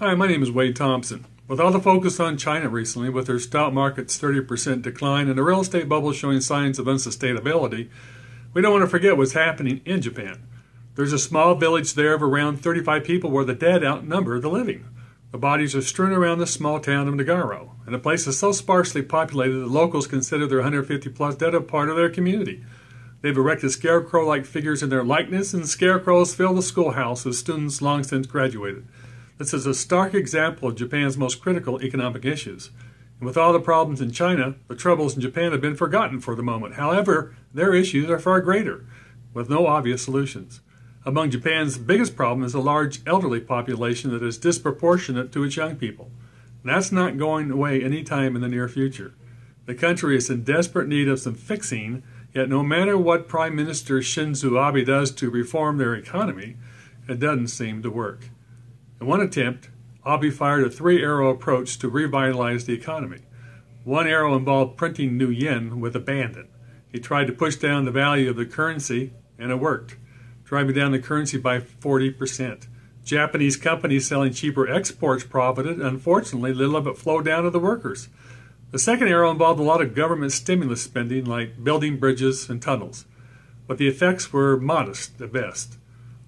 Hi, my name is Wade Thompson. With all the focus on China recently, with their stock market's 30% decline and the real estate bubble showing signs of unsustainability, we don't want to forget what's happening in Japan. There's a small village there of around 35 people where the dead outnumber the living. The bodies are strewn around the small town of Nagaro, and the place is so sparsely populated that locals consider their 150-plus dead a part of their community. They've erected scarecrow-like figures in their likeness, and scarecrows fill the schoolhouse with students long since graduated. This is a stark example of Japan's most critical economic issues. And with all the problems in China, the troubles in Japan have been forgotten for the moment. However, their issues are far greater, with no obvious solutions. Among Japan's biggest problem is a large elderly population that is disproportionate to its young people. And that's not going away anytime in the near future. The country is in desperate need of some fixing, yet no matter what Prime Minister Shinzo Abe does to reform their economy, it doesn't seem to work. In one attempt, Abe fired a three-arrow approach to revitalize the economy. One arrow involved printing new yen with abandon. He tried to push down the value of the currency, and it worked, driving down the currency by 40%. Japanese companies selling cheaper exports profited. Unfortunately, little of it flowed down to the workers. The second arrow involved a lot of government stimulus spending, like building bridges and tunnels, but the effects were modest at best.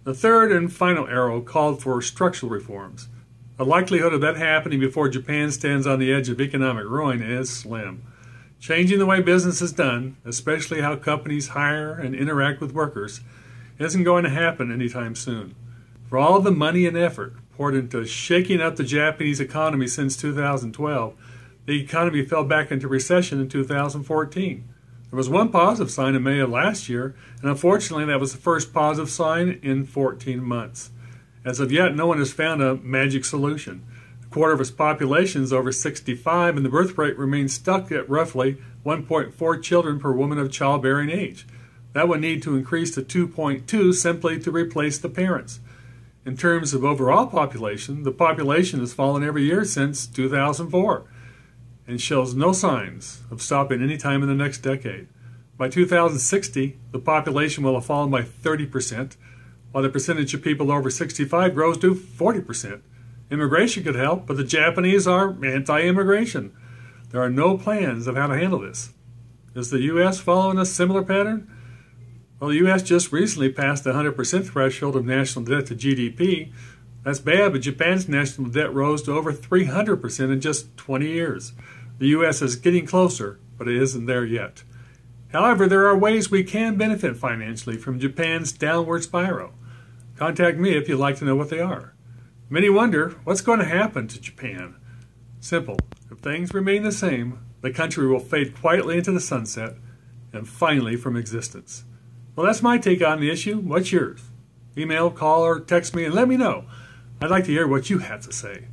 The third and final arrow called for structural reforms. The likelihood of that happening before Japan stands on the edge of economic ruin is slim. Changing the way business is done, especially how companies hire and interact with workers, isn't going to happen anytime soon. For all of the money and effort poured into shaking up the Japanese economy since 2012, the economy fell back into recession in 2014. There was one positive sign in May of last year, and unfortunately that was the first positive sign in 14 months. As of yet, no one has found a magic solution. A quarter of its population is over 65, and the birth rate remains stuck at roughly 1.4 children per woman of childbearing age. That would need to increase to 2.2 simply to replace the parents. In terms of overall population, the population has fallen every year since 2004. And shows no signs of stopping any time in the next decade. By 2060, the population will have fallen by 30%, while the percentage of people over 65 grows to 40%. Immigration could help, but the Japanese are anti-immigration. There are no plans of how to handle this. Is the U.S. following a similar pattern? Well, the U.S. just recently passed the 100% threshold of national debt to GDP. That's bad, but Japan's national debt rose to over 300% in just 20 years. The U.S. is getting closer, but it isn't there yet. However, there are ways we can benefit financially from Japan's downward spiral. Contact me if you'd like to know what they are. Many wonder, what's going to happen to Japan? Simple. If things remain the same, the country will fade quietly into the sunset and finally from existence. Well, that's my take on the issue. What's yours? Email, call, or text me and let me know. I'd like to hear what you have to say.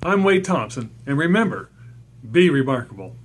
I'm Wade Thompson, and remember, be remarkable.